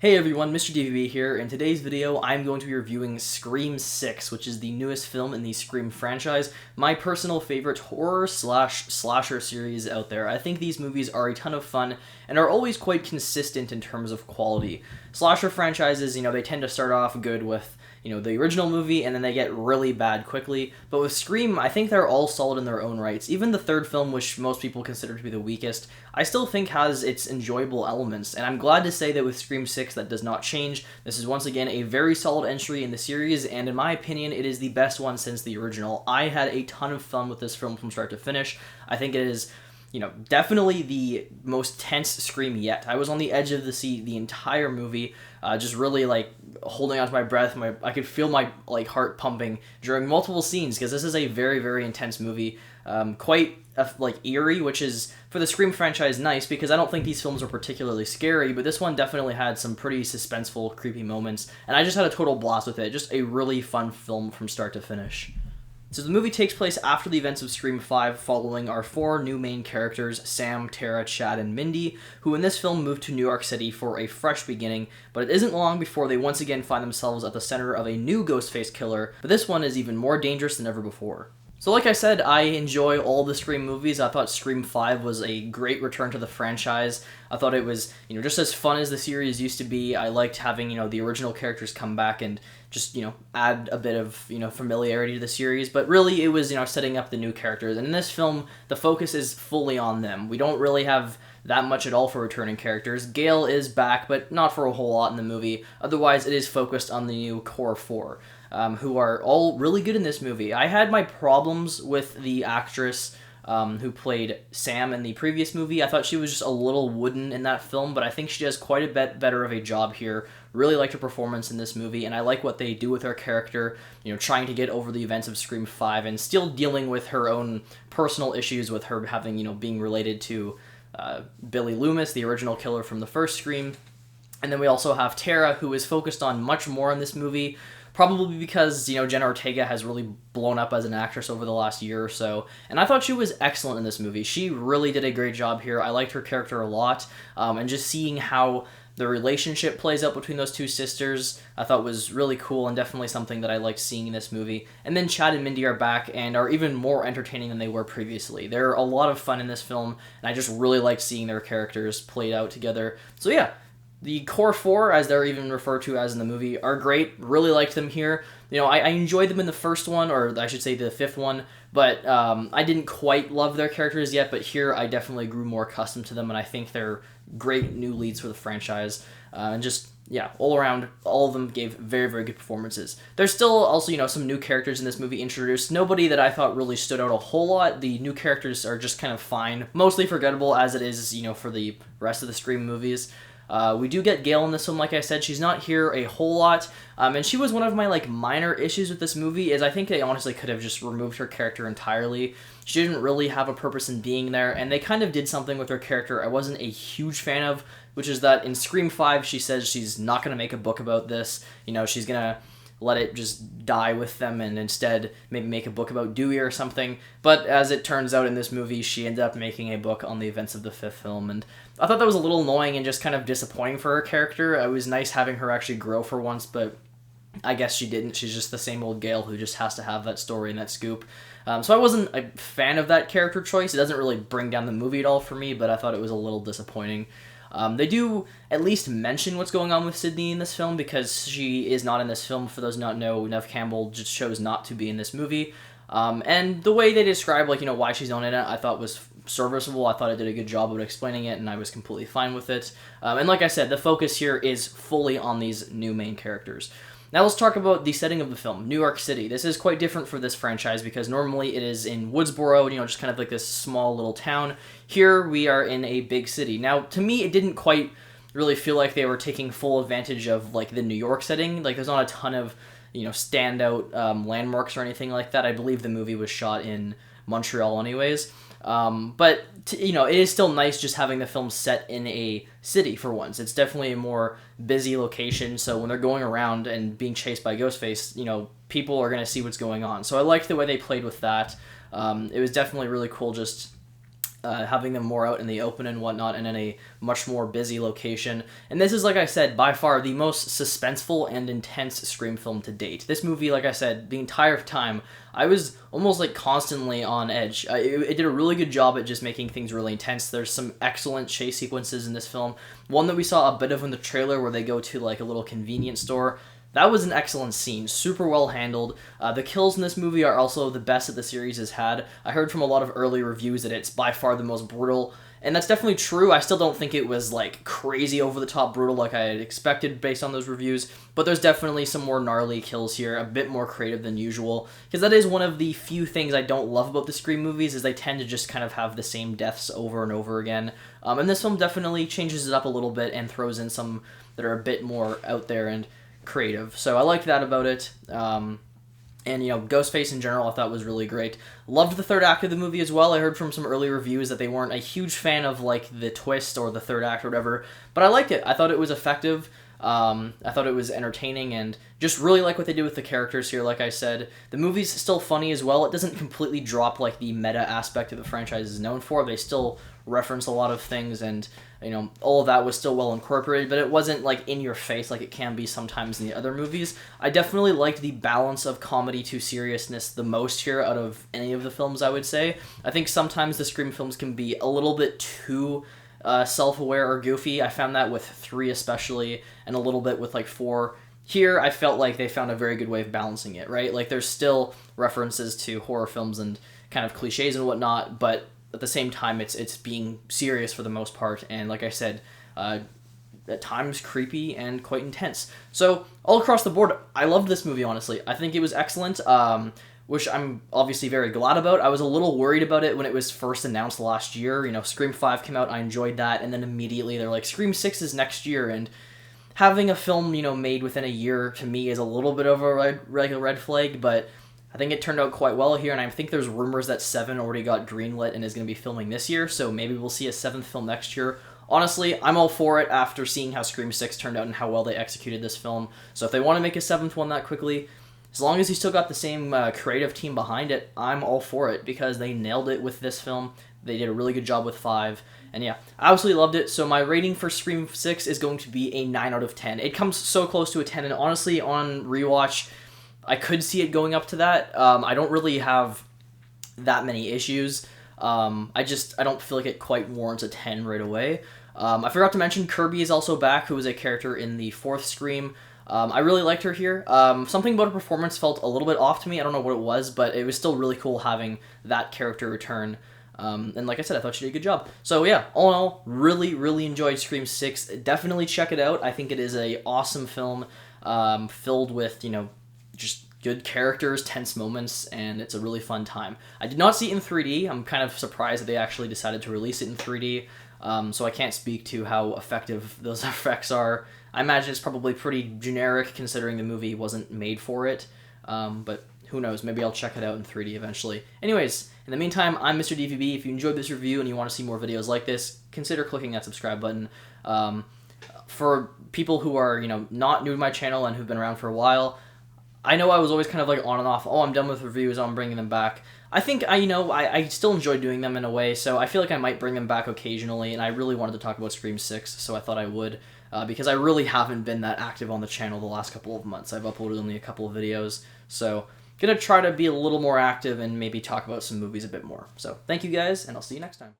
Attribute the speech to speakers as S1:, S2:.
S1: Hey everyone, Mr. DVB here. In today's video, I'm going to be reviewing Scream 6, which is the newest film in the Scream franchise, my personal favorite horror/slasher series out there. I think these movies are a ton of fun and are always quite consistent in terms of quality. Slasher franchises, they tend to start off good with the original movie, and then they get really bad quickly. But with Scream, I think they're all solid in their own rights. Even the third film, which most people consider to be the weakest, I still think has its enjoyable elements. And I'm glad to say that with Scream 6, that does not change. This is once again a very solid entry in the series, and in my opinion, it is the best one since the original. I had a ton of fun with this film from start to finish. I think it is definitely the most tense Scream yet. I was on the edge of the seat the entire movie, just really holding on to my breath. I could feel my heart pumping during multiple scenes because this is a very, very intense movie. Quite eerie, which is for the Scream franchise nice because I don't think these films are particularly scary, but this one definitely had some pretty suspenseful, creepy moments, and I just had a total blast with it. Just a really fun film from start to finish. So the movie takes place after the events of Scream 5, following our four new main characters, Sam, Tara, Chad, and Mindy, who in this film move to New York City for a fresh beginning, but it isn't long before they once again find themselves at the center of a new Ghostface killer, but this one is even more dangerous than ever before. So like I said, I enjoy all the Scream movies. I thought Scream 5 was a great return to the franchise. I thought it was, just as fun as the series used to be. I liked having, the original characters come back and just, add a bit of, familiarity to the series. But really, it was, setting up the new characters. And in this film, the focus is fully on them. We don't really have that much at all for returning characters. Gale is back, but not for a whole lot in the movie. Otherwise, it is focused on the new core four. Who are all really good in this movie. I had my problems with the actress who played Sam in the previous movie. I thought she was just a little wooden in that film, but I think she does quite a bit better of a job here. Really liked her performance in this movie, and I like what they do with her character, trying to get over the events of Scream 5 and still dealing with her own personal issues with her having, being related to Billy Loomis, the original killer from the first Scream. And then we also have Tara, who is focused on much more in this movie, probably because, Jenna Ortega has really blown up as an actress over the last year or so, and I thought she was excellent in this movie. She really did a great job here. I liked her character a lot, and just seeing how the relationship plays out between those two sisters, I thought was really cool and definitely something that I liked seeing in this movie. And then Chad and Mindy are back and are even more entertaining than they were previously. They're a lot of fun in this film, and I just really liked seeing their characters played out together. So yeah, the core four, as they're even referred to as in the movie, are great. Really liked them here. I enjoyed them in the first one, or I should say the fifth one, but I didn't quite love their characters yet, but here I definitely grew more accustomed to them, and I think they're great new leads for the franchise. And just, yeah, all around, all of them gave very, very good performances. There's still also, some new characters in this movie introduced. Nobody that I thought really stood out a whole lot. The new characters are just kind of fine. Mostly forgettable, as it is, for the rest of the Scream movies. We do get Gale in this one, like I said. She's not here a whole lot, and she was one of my minor issues with this movie, is I think they honestly could have just removed her character entirely. She didn't really have a purpose in being there, and they kind of did something with her character I wasn't a huge fan of, which is that in Scream 5 she says she's not going to make a book about this. She's going to let it just die with them and instead maybe make a book about Dewey or something. But as it turns out in this movie, she ended up making a book on the events of the fifth film, and I thought that was a little annoying and just kind of disappointing for her character. It was nice having her actually grow for once, but I guess she didn't. She's just the same old Gale who just has to have that story and that scoop. So I wasn't a fan of that character choice. It doesn't really bring down the movie at all for me, but I thought it was a little disappointing. They do at least mention what's going on with Sydney in this film, because she is not in this film. For those who not know, Neve Campbell just chose not to be in this movie. And the way they describe, why she's not in it, I thought was serviceable. I thought it did a good job of explaining it, and I was completely fine with it. And like I said, the focus here is fully on these new main characters. Now let's talk about the setting of the film, New York City. This is quite different for this franchise because normally it is in Woodsboro, just kind of like this small little town. Here we are in a big city. Now, to me, it didn't quite really feel like they were taking full advantage of the New York setting. There's not a ton of, standout landmarks or anything like that. I believe the movie was shot in Montreal anyways. But it is still nice just having the film set in a city for once. It's definitely a more busy location, so when they're going around and being chased by Ghostface, people are going to see what's going on. So I liked the way they played with that. It was definitely really cool just having them more out in the open and whatnot, and in a much more busy location. And this is, like I said, by far the most suspenseful and intense Scream film to date. This movie, like I said, the entire time, I was almost like constantly on edge. It did a really good job at just making things really intense. There's some excellent chase sequences in this film. One that we saw a bit of in the trailer where they go to like a little convenience store. That was an excellent scene, super well handled. The kills in this movie are also the best that the series has had. I heard from a lot of early reviews that it's by far the most brutal, and that's definitely true. I still don't think it was like crazy over the top brutal like I had expected based on those reviews, but there's definitely some more gnarly kills here, a bit more creative than usual, because that is one of the few things I don't love about the Scream movies, is they tend to just kind of have the same deaths over and over again. And this film definitely changes it up a little bit and throws in some that are a bit more out there and creative. So I liked that about it. And, you know, Ghostface in general I thought was really great. Loved the third act of the movie as well. I heard from some early reviews that they weren't a huge fan of, like, the twist or the third act or whatever, but I liked it. I thought it was effective. I thought it was entertaining, and just really like what they did with the characters here. Like I said, the movie's still funny as well. It doesn't completely drop like the meta aspect of the franchise is known for. They still reference a lot of things, and you know, all of that was still well incorporated, but it wasn't like in your face like it can be sometimes in the other movies. I definitely liked the balance of comedy to seriousness the most here out of any of the films, I would say. I think sometimes the Scream films can be a little bit too self-aware or goofy. I found that with 3 especially, and a little bit with like 4. Here, I felt like they found a very good way of balancing it, right? Like, there's still references to horror films and kind of cliches and whatnot, but at the same time, it's being serious for the most part, and like I said, at times creepy and quite intense. So, all across the board, I loved this movie, honestly. I think it was excellent, which I'm obviously very glad about. I was a little worried about it when it was first announced last year. You know, Scream 5 came out, I enjoyed that, and then immediately they're like, Scream 6 is next year, and having a film, you know, made within a year, to me, is a little bit of a red flag, but I think it turned out quite well here, and I think there's rumors that 7 already got greenlit and is going to be filming this year, so maybe we'll see a 7th film next year. Honestly, I'm all for it after seeing how Scream 6 turned out and how well they executed this film, so if they want to make a 7th one that quickly, as long as you still got the same creative team behind it, I'm all for it, because they nailed it with this film. They did a really good job with 5, and yeah, I absolutely loved it. So my rating for Scream 6 is going to be a 9 out of 10. It comes so close to a 10, and honestly, on rewatch, I could see it going up to that. I don't really have that many issues. I don't feel like it quite warrants a 10 right away. I forgot to mention Kirby is also back, who was a character in the 4th Scream. I really liked her here. Something about her performance felt a little bit off to me. I don't know what it was, but it was still really cool having that character return. And like I said, I thought she did a good job. So yeah, all in all, really, really enjoyed Scream 6. Definitely check it out. I think it is a awesome film, filled with, you know, just good characters, tense moments, and it's a really fun time. I did not see it in 3D. I'm kind of surprised that they actually decided to release it in 3D, so I can't speak to how effective those effects are. I imagine it's probably pretty generic considering the movie wasn't made for it, but who knows, maybe I'll check it out in 3D eventually. Anyways, in the meantime, I'm Mr. DVB. If you enjoyed this review and you want to see more videos like this, consider clicking that subscribe button. For people who are, you know, not new to my channel and who've been around for a while, I know I was always kind of like on and off, oh, I'm done with reviews, I'm bringing them back. I think, I still enjoy doing them in a way, so I feel like I might bring them back occasionally, and I really wanted to talk about Scream 6, so I thought I would, because I really haven't been that active on the channel the last couple of months. I've uploaded only a couple of videos, so gonna try to be a little more active and maybe talk about some movies a bit more. So, thank you guys, and I'll see you next time.